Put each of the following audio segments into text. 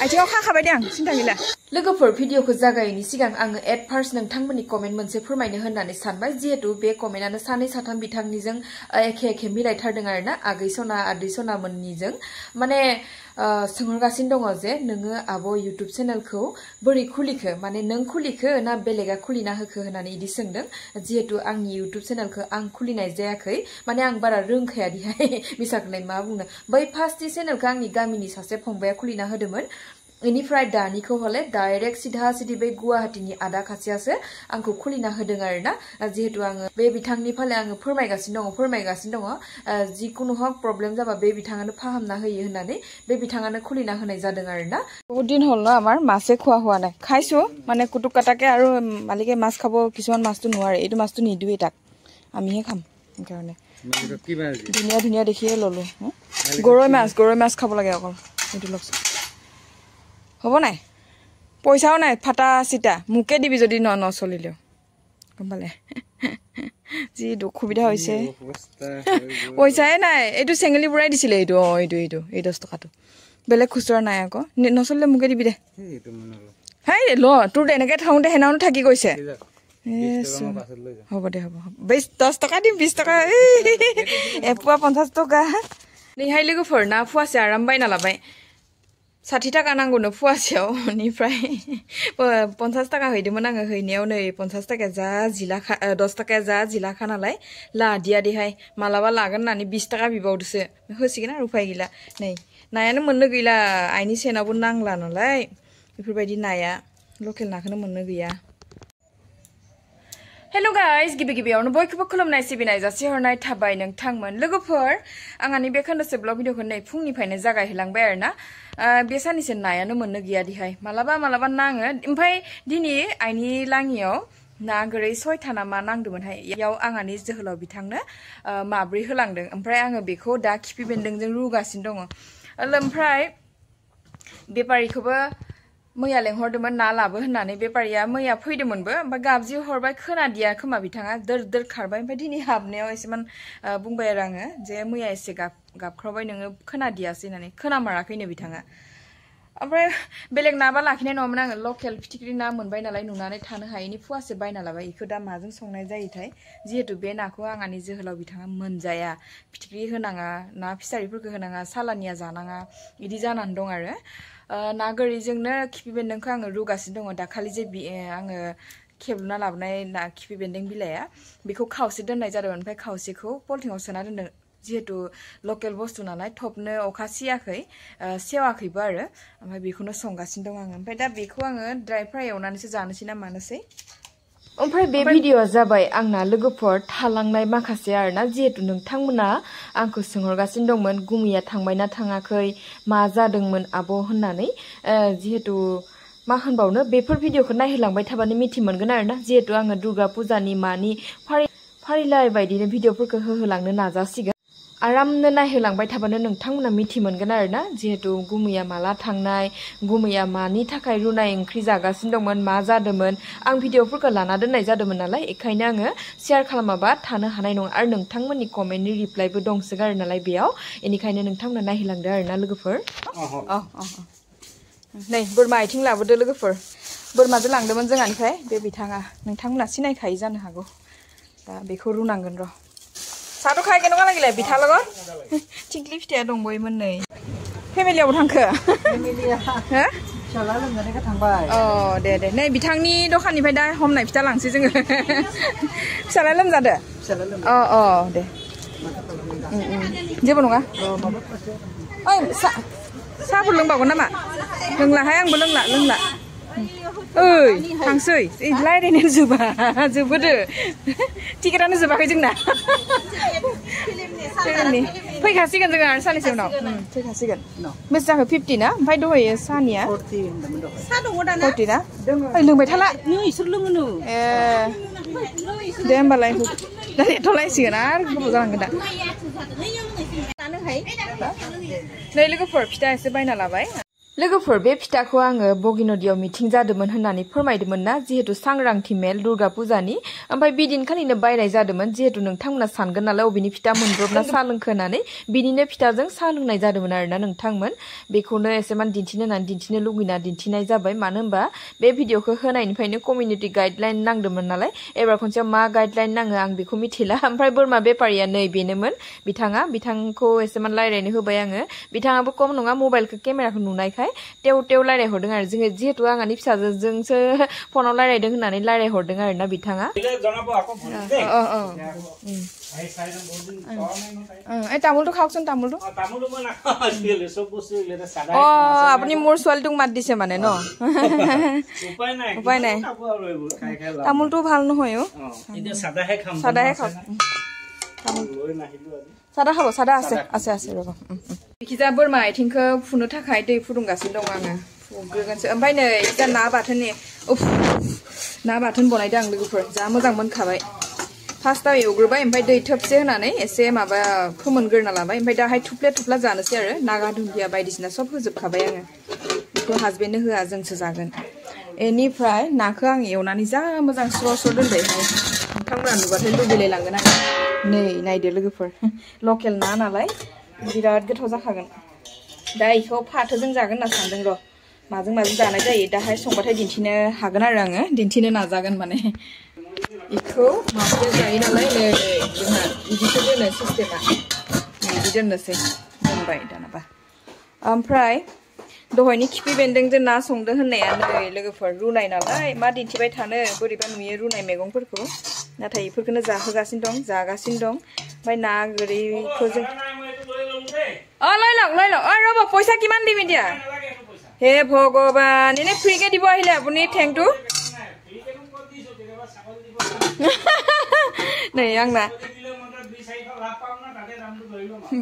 आथिङाव खाखाबाय दे आं सिन्था गैला लोगोफोर भिडिअखौ जागायैनि सिगां आङो एट फार्स्ट नोंथांमोननि कमेन्ट मोनसे फोरमायनो होननानै सानबाय जिहेतु बे कमेन्टआनो सानै साथाम बिथांनिजों एखे मिलायथारदों आरोना आगै सना आदै सना मोननिजों माने सोंहरगासिनो दङ जे नोङो आब' इउटुब चेनेलखौ बोरै खुलिखो माने नों खुलिखो ना बेलेगा खुलिना होखो होननानै इदि सोंदों जिहेतु आंनि इउटुब चेनेलखौ आं खुलिनाय जायाखै माने आं बारा रोंखाया दिहाय मिसाखौलाय मा बुंनो बै फार्स्टनि चेनेलखौ आंनि गामिनि सासे फंबाया खुलिना होदोंमोन इनिफ्राय दानिखौ हले डाइरेक्ट सिधा सिधि बे गुवाहाटीनि आदा खासेयासो आंखौ खुलिना होदों आरोना जिहेतु आङो बे बिथांनि फाले आङो फोरमायगासिनो दङ जिकुनु हक प्रब्लेम जाबा बे बिथाङानो फाहामना होयो होननानै बे बिथाङानो खुलिना होनाय जादों आरोना बहुत दिन हल न আমাৰ মাছে খোৱা হোৱা নাই খাইছো মানে কুটুক কাটাকে আৰু মালিকে মাছ খাব কিছুমান মাছটো নোৱাৰে এইটো মাছটো নিদুৱে তাক আমিহে খাম কাৰণে ধুনীয়া ধুনীয়া দেখিয়ে ললো গৰৈ মাছ খাব লাগে অকল এইটো লকছ হ'ব নাই পইচাও নাই ফাটা চিটা মুকে দিবি যদি নচলিলেও গম পালে যি দুখুবিধা হৈছে পইচাই নাই এইটো চেঙেলি বুঢ়াই দিছিলে এইটো এই 10 টকাটো বেলেগ খুচুৰা নাই আকৌ নচলিলে মুকে দিবি দে হাই ল তোৰ এনেকে থাউতে হেনাউন থাকি গৈছে হ'ব দে হ'ব 10 টকা দিম 20 টকা এপুৱা 50 টকা নিহাই लोगोफोर ना फुवासे आराम बायना लाबाय 60 टाका नांगौनो फुवासेयाव निफ्राय 50 टाका हैदोंमोन आङो हैनायाव नै 50 टाका जा 10 टाका जा जिलाखा नालाय लादिया देहाय मालाबा लागोन होननानै 20 टाका बिबावदोसो होसिगोन आरो उफाय गैला नै नायानो मोननो गैला आइनि सेनावबो नांला नालाय बेफोरबायदि नाया लकेल नाखौनो मोननो गैया हेलो गाइस गिबियावनो बयखौबो खुलुमनाय सिबिनाय जासिहरनाय थाबाय नोंथांमोन लोगोफोर आंनि बे खोन्दोसे ब्लग भिडिअखौ नै फुंनिफ्रायनो जागायहोलांबाय आरोना बे सानैसो नायानो मोननो गैया दिहाय मालाबा नाङो ओमफ्राय दिनै आइनि लाङियाव ना गोरै 6था ना मा नांदोंमोनहाय याव आंनि जोहोलाव बिथांनो माब्रै होलांदों ओमफ्राय आङो बेखौ दा खिफि बेन्दोंजों रुगासिनो दङ ओमफ्राय बेपारिखौबो मैया लेंहरदोंमोन ना लाबो होननानै बेपारिया मैया फैदोंमोनबो ओमफ्राय गाबजि हरबाय खोनादिया खोमा बिथाङा दोर खारबाय ओमफ्राय दिनै हाबनायाव एसेमान बुंबाय आरो आङो जे मैया एसे गाबख्रावबाय नोङो खोनादियासै होननानै खोनामाराखैनो बिथाङा ओमफ्राय बेलेग नाबा लाखिनाय नङामोन आङो लकेल फिथिख्रि ना मोनबाय नालाय नुनानै थानो हायैनि फुवासे बायना लाबाय इखौ दा माजों संनाय जायोथाय जिहेतु बे नाखौ आंनि जोहोलाव बिथाङा मोनजाया फिथिख्रि होनाङा ना फिसारिफोरखौ होनाङा सालानिया जानाङा इदि जानानै दं आरो ना गोरैजोंनो खिफि बेन्दोंखौ आङो रुगासिनो दङ दाखालि जे आङो खेबना लाबोनाय ना खिफि बेन्दों बिलाइया बेखौ खावसे दोननाय जादों ओमफ्राय खावसेखौ पलिथिनाव सोना दोनदों जिहेतु लकेल बुस्थु नालाय थबनो अखा सियाखै सेवाखैबो आरो ओमफ्राय बेखौनो संगासिनो दं आङो ओमफ्राय दा बेखौ आङो ड्राइ फ्राय एवनानैसो जानोसै ना मानोसै ओमफ्राय बे भिडिअआ जाबाय आंना लोगोफोर थालांनाय माखासे आरोना जिहेतु नोंथांमोना आंखौ सोंहरगासिनो दंमोन गुमैया थांबायना थाङाखै मा जादोंमोन आब' होननानै जिहेतु मा होनबावनो बेफोर भिडिअखौ नायहोलांबाय थाबानो मिथि मोनगोन आरोना जिहेतु आङो दुर्गा फुजानि मानि फारिलाइ बायदिनो भिडिअफोरखौ होहोलांनो नाजासिगोन आरामनो नायहोलांबाय थाबानो नोंथांमोना मिथि मोनगोन आरोना जिहेतु गुमैया माला थांनाय गुमैया मानि थाखाय रुनाय ओंख्रि जागासिनो दंमोन मा जादोंमोन आं भिडिअफोरखौ लाना दोननाय जादोंमोन नालाय बेखायनो आङो शेयार खालामाबा थानो हानाय नङा आरो नोंथांमोननि कमेन्टनि रिप्लाइबो दंसोगारो नालाय बेयाव बेनिखायनो नोंथांमोना नायहोलांदो आरोना लोगोफोर नै बोरमा आथिं लाबोदो लोगोफोर बोरमाजों लांदोंमोन जोंहानिफ्राय बे बिथाङा नोंथांमोना सिनायखायो जानो हागौ दा बेखौ रुनांगोन र' साहाथ' खायगोन नङा नागिरलाय बिथा लगत थिंख्लि फिथाइया दंबोयोमोन नै फेमिलियावबो थांखो हो फिसाला लोमजानायखौ थांबाय दे नै बिथांनि दखाननिफ्राय दा हमनाय फिथा लांसै जोङो फिसाला लोमजादो दे जेबो नङा ओइ साहाफोर लोंबावगोन नामा लोंलाहाय आंबो लोंला ओइ थांसै रायज्लायनो जोबोदो टिकेटानो जोबाखै जोंना फैखासिगोन जोङो आरो सानैसो उनाव फैखासिगोन बेसे जाखो 50 ना ओमफ्राय दहायो साहानिया 40 ना ओइ लोंबाय थाला इसोर लोङो दे होमबालाय दा एथ'लायसिगोन आरो गोबाव जालांगोन दा नै लोगोफोर फिथा एसे बायना लाबाय लोगोफोर बे फिथाखौ आङो बगिनदियाव मिटिं जादोंमोन होननानै फोरमायदोंमोन ना जिहेतु सांग्रांथि मेल दुर्गा पुजानि ओमफ्राय बिदिनखालिनो बायनाय जादोंमोन जिहेतु नोंथांमोना सानगोन नालाय अबेनि फिथा मोनब्रबना साहा लोंखो होननानै बिनिनो फिथाजों साहा लोंनाय जादोंमोन आरोना नोंथांमोन बेखौनो एसेमान दिन्थिनो होननानै दिन्थिनो लुगैना दिन्थिनाय जाबाय मानो होनबा बे भिडिअखौ होनायनिफ्रायनो कमिउनिटि गाइडलाइन नांदोंमोन नालाय एबार खनसेयाव मा गाइडलाइन नाङो आं बेखौ मिथिला ओमफ्राय बोरमा बेपारिया नै बेनोमोन बिथांखौ एसेमान रायलायनो होबाय आङो बिथाङाबो खम नङा मबाइलखौ केमेराखौ नुनायखाय टेव रायलायहरदों आरो जोङो जिहेतु आंनि फिसाजोजोंसो फनाव रायलायदों होननानै रायलायहरदों आरोना बिथाङा তামোলটো খাওকচোন তামোলটো আপুনি মোৰ ছোৱালীটোক মাত দিছে মানে ন উপায় নাই তামোলটো ভাল নহয় চাদাহে খাওক চাদা খাব চাদা আছে ৰ'ব বিখিজা बोरमा आथिंखौ फुनो थाखाय दै फुदुंगासिनो दं आङो फुग्रोगोनसो ओमफ्राय नै जा ना बाथोन बनायदों आं लोगोफोर जा मोजां मोनखाबाय फार्स्टआव एवग्रोबाय ओमफ्राय दै थोबसे होनानै एसे माबा फोमोनग्रोना लाबाय ओमफ्राय दाहाय थुफ्ला जानोसै आरो नागा दुन्दिया बायदिसिना सब होजोबखाबाय आङो बेखौ हासबेन्डनो होआ जोंसो जागोन बेनिफ्राय नाखौ आं एवनानै जा मोजां स्र' दोनबायहाय नोंथांमोना नुबाथाय लुबैलायलांगोन आङो नै नायदो लोगोफोर लकेल ना नालाय बिराद गोथाव जाखागोन दा बेखौ फाथोजों जागोन होनना सानदों र' माजों जानाय जायो दाहाय संबाथाय दिन्थिनो हागोन आरो आङो दिन्थिनो नाजागोन माने बेखौ माबाया जायो नालाय नै जोंहा बिदिसो दोनो सिस्टेमा बिदि दोननोसै दोनबाय दानाबा ओमफ्राय दहायनि खिफि बेन्दोंजों ना संदों होननाया नै लोगोफोर रुनाय नालाय मा दिन्थिबाय थानो बोरैबा नुयो रुनाय मैगंफोरखौ नाथाय बेफोरखौनो जाहोगासिनो दं जागासिनो दं ओमफ्राय ना गोरैखौ जों लयलक र'ब পইচা কিমান দিম এতিয়া হে ভগৱান এনে ফ্ৰীকে দিব আহিলে আপুনি থেংকটো নাই आंना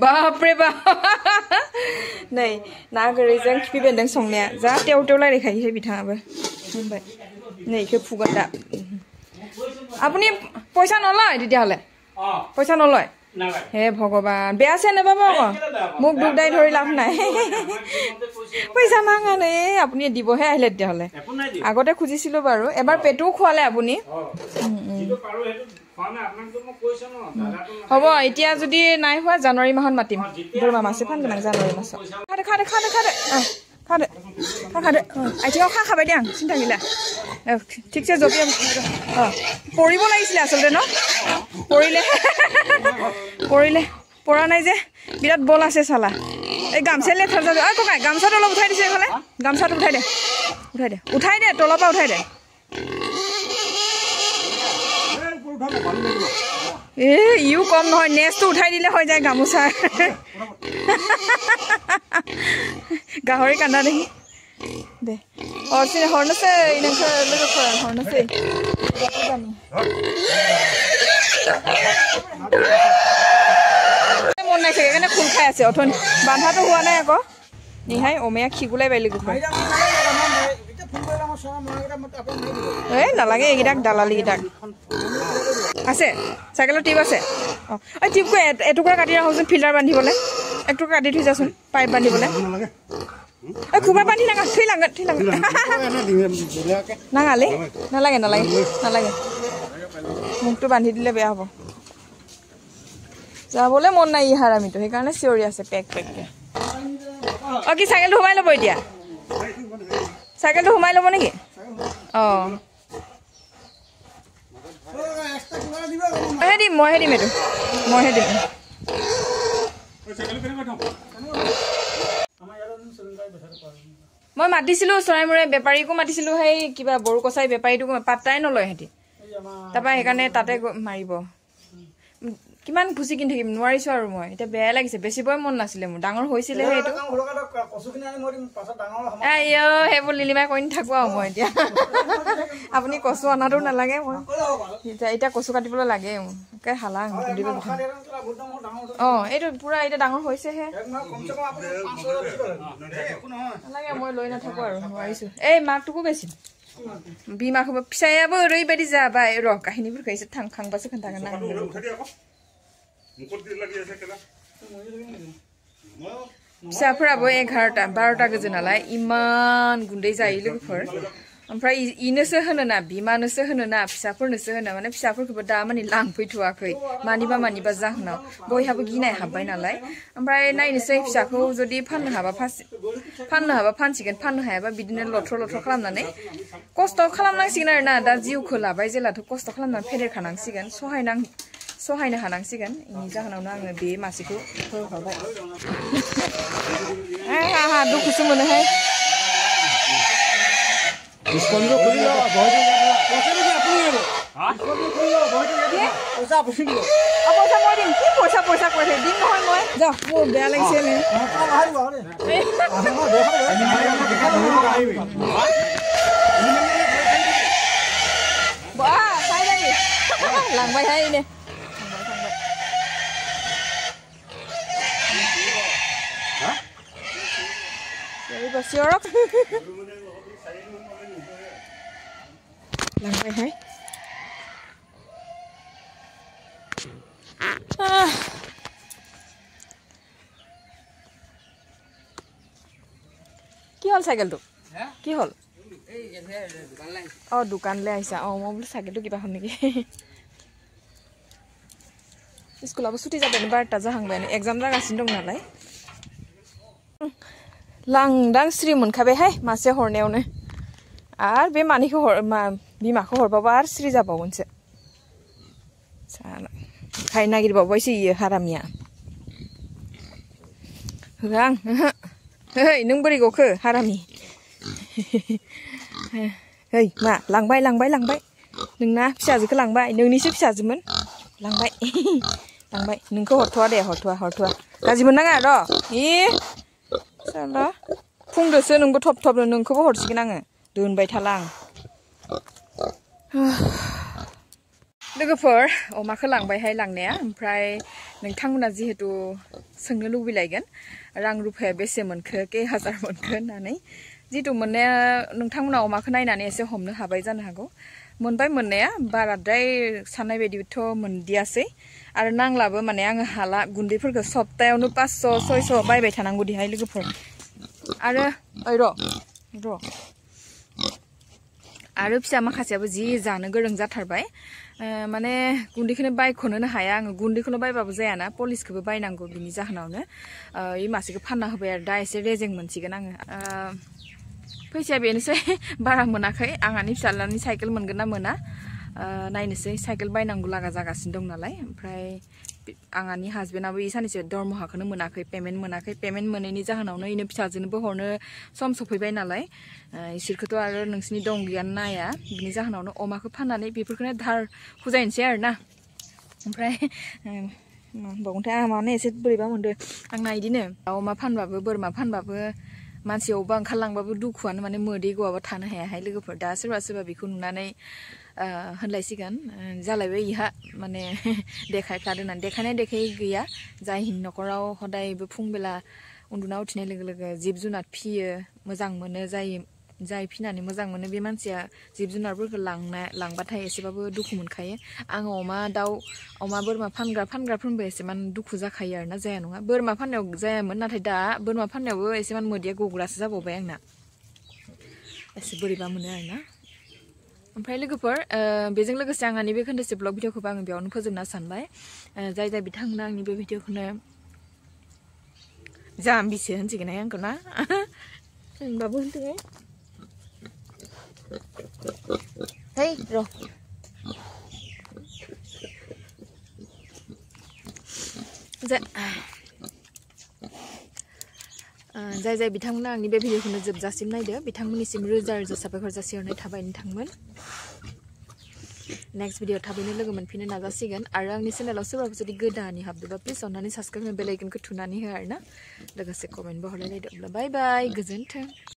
बापरे बाप नै ना गोरैजों खिफि बेन्दों संनाया जा टेव रायलायखायोहाय बिथाङाबो होनबाय नै इखौ फुगोन दा আপুনি পইচা নলয় তেতিয়াহ'লে পইচা নলয় হে ভগৱান বেয়া আছে নেপাব আকৌ মোক দুটাই ধৰি লাভ নাই পইচা নাঙা নে আপুনি দিবহে আহিলে তেতিয়াহ'লে আগতে খুজিছিলো বাৰু এবাৰ পেটও খোৱালে আপুনি হ'ব এতিয়া যদি নাই হোৱা জানুৱাৰী মাহত মাতিম बोरमा मासे फानगोन आं জানুৱাৰী मासाव खादो आथिङाव खाखाबाय दे आं सिन्था गैला ঠিকছে জপিয়া পৰিব লাগিছিলে আচলতে ন পৰিলে পৰা নাই যে বিৰাট বল আছে চালা এই গামছা লেঠাৰ যাবে ঐ ককাই গামছাটো অলপ উঠাই দিছে এইফালে গামছাটো উঠাই দে তলৰ পৰা উঠাই দে ইউ কম নহয় নেচটো উঠাই দিলে হৈ যায় গামোচা গাহৰি কান্দা দেখি দে হৰ্ণছে হৰ্ণছে মন নাই চাগে সেইকাৰণে খোল খাই আছে অথনি বান্ধাটো হোৱা নাই আকৌ নিহাই অমেয়া খিগুলাই পাই লোক এই নালাগে এইকেইটাক দালালিকেইটাক আছে চাইকেলৰ টিপ আছে অঁ টিপকৈ এটুকুৰা কাটি ৰাখোচোন ফিল্টাৰ বান্ধিবলৈ একটুকুৰা কাটি থৈ যাচোন পাইপ বান্ধিবলৈ এই খুবা বান্ধি নাগা থৈ নাঙালি নালাগে মুখটো বান্ধি দিলে বেয়া হ'ব যাবলৈ মন নাই ইহাৰ আমিতো সেইকাৰণে চিঞৰি আছে পেককৈ অঁ কি চাইকেলটো সোমাই ল'ব এতিয়া চাইকেলটো সোমাই ল'ব নেকি অঁ মইহে দিম এইটো মই মাতিছিলো চৰাইমূৰে বেপাৰীকো মাতিছিলো সেই কিবা বড়ো কছাৰী বেপাৰীটোকো পাত্তাই নলয় সিহঁতি তাৰপৰা সেইকাৰণে তাতে মাৰিব কিমান ভুচি কিনি থাকিম নোৱাৰিছো আৰু মই এতিয়া বেয়া লাগিছে বেচিবই মন নাছিলে মোৰ ডাঙৰ হৈছিলে সেইটো সেইবোৰ লিলিমাই কৈ নাথাকো আৰু মই এতিয়া আপুনি কচু অনাটো নালাগে মই এতিয়া কচু কাটিবলৈ লাগে মোৰ হালা অঁ এইটো পুৰা এতিয়া ডাঙৰ হৈছেহে নালাগে মই লৈ নাথাকো আৰু নোৱাৰিছো এই মাকটোকো বেচিম বিমা খবৰ फिसायाबो ओरैबायदि जाबाय र' काहिनीफोरखौ एसे खांबासो खोन्थागोन आं फिसाफोराबो 11टा 12टा गोजो नालाय इमान गुन्दै जायो लोगोफोर ओमफ्राय इनोसो होनोना बिमानोसो होनोना फिसाफोरनोसो होनो माने फिसाफोरखौबो दा माने लांफैथ'वाखै मानिबा जाहोनाव बयहाबो गिनाय हाबबाय नालाय ओमफ्राय नायनोसै फिसाखौ जुदि फाननो हाबा फानसिगोन फाननो हायाबा बिदिनो लथ्र' खालामनानै खस्थ' खालामनांसिगोन आरोना दा जिउखौ लाबाय जेलाथ' खस्थ' खालामनानै फेदेरखानांसिगोन सहायनो हानांसिगोन इनि जाहोनावनो आङो बे मासेखौ होहरबाय आहा दुखुसो मोनोहाय डिस्काउंट को खोली लो बहुत पैसा भी अपनी है हां डिस्काउंट को खोली लो बहुत पैसा अपनी लो अब पैसा मोय दिन की पैसा कोइ दिन নহয় মই जा वो बेया লাগিছে ने हां हां बा खाय जायो लांबाय हाय ने हां बस yorok लांबाय हाय কি হল সাইকেলটো কি হল অ দোকানলৈ আহিছা অ মই বোলো সাইকেলটো কিবা হ'ল নেকি স্কুলাবো ছুটি যাবেন 12টা जाहांबायानो एग्जाम जागासिनो दं नालाय लांदां स्रि मोनखाबायहाय मासे हरनायावनो आर बे मानिखौ बिमाखौ हरबाबा आर स्रि जाबावगोनसो खाय नागिरबावबायसो इयो हारामिया होआं है नों बोरै गखो हारामि है मा लांबाय नोंना फिसाजोखौ लांबाय नोंनिसो फिसाजोमोन लांबाय नोंखौ हरथ'आ दे हरथ'आ गाज्रि मोननाङा र' साला फुंदोसो नोंबो थब नोंखौबो हरसिगोन आङो दोनबाय थालां लोगोफोर अमाखौ लांबायहाय लांनाया ओमफ्राय नोंथांमोना जिहेतु सोंनो लुबैलायगोन रां रुफाया बेसे मोनखो के हाजार मोनखो होननानै जिहेतु मोननाया नोंथांमोना अमाखौ नायनानै एसे हमनो हाबाय जानो हागौ मोनबाय मोननाया बाराद्राय साननाय बायदिथ' मोनदियासै आरो नांलाबो माने आङो हाला गुन्दैफोरखौ सप्तायावनो 500 600 बायबाय थानांगौ दिहाय लोगोफोर आरो ओइ र' आरो फिसा माखासेयाबो जि जानो गोरों जाथारबाय माने गुन्दैखौनो बायख'नोनो हाया आङो गुन्दैखौनो बायबाबो जायाना पलिसखौबो बायनांगौ बिनि जाहोनावनो इ मासेखौ फानना होबाय आरो दा एसे रेजें मोनसिगोन आङो फैसाया बेनोसै बारा मोनाखै आंहानि फिसालानि साइकेल मोनगोन ना मोना नायनोसै साइकेल बायनांगौ लागा जागासिनो दं नालाय ओमफ्राय आंहानि हासबेन्डआबो इ सानैसो दरमहाखौनो मोनाखै पेमेन्ट मोनैनि जाहोनावनो इनो फिसाजोनोबो हरनो सम सफैबाय नालाय इसोरखौथ' आरो नोंसिनि दं गैयानो नाया बिनि जाहोनावनो अमाखौ फाननानै बेफोरखौनो धार हुजायनोसै आरोना ओमफ्राय बावनोथाय आं माने एसे बोरैबा मोनदो आंना इदिनो अमा फानबाबो बोरमा फानबाबो मानसि अबा ओंखारलांबाबो दुखुआनो माने मोदै गवाबा थानो हायाहाय लोगोफोर दा सोरबा बेखौ नुनानै होनलायसिगोन जालायबाय इहा माने देखायखादों होननानै देखाय गैया जाय न'खराव हदायबो फुंबेला उन्दुना उथिनाय लोगो जिब जुनार फियो मोजां मोनो जाय फिनानै मोजां मोनो बे मानसिया जिब जुनारफोरखौ लांबाथाय एसेबाबो दुखु मोनखायो आङो अमा दाउ अमा बोरमा फानग्राफोरनोबो एसेमान दुखु जाखायो आरोना जाया नङा बोरमा फाननायाव जायामोन नाथाय दा बोरमा फाननायावबो एसेमान मोदैया गग्रासो जाबावबाय आंना एसे बोरैबा मोनो आरोना ओमफ्राय लोगोफोर बेजों लोगोसे आंनि बे खोन्दोसे ब्लग भिडिअखौबो आङो बेयावनो फोजोबना सानबाय जाय बिथांमोना आंनि बे भिडिअखौनो जाम्बिसो होनसिगोनहाय आंखौ ना होनबाबो होनदों hey र जाय बिथांमोना आंनि बे भिडिअखौनो जोबजासिम नायदो बिथांमोननिसिम रोजा साबायखर जासिहरनाय थाबाय नोंथांमोन नेक्स्ट भिडिअ थाबैनो लोगो मोनफिननो नाजासिगोन आरो आंनि चेनेलाव सोरबाफोर जुदि गोदानै हाबदोंबा प्लिज अननानै साबस्क्राइब बेल आइकनखौ थुनानै हो आरोना लोगोसे कमेन्टबो हरलायलायदो बाय बाय गोजोन्थों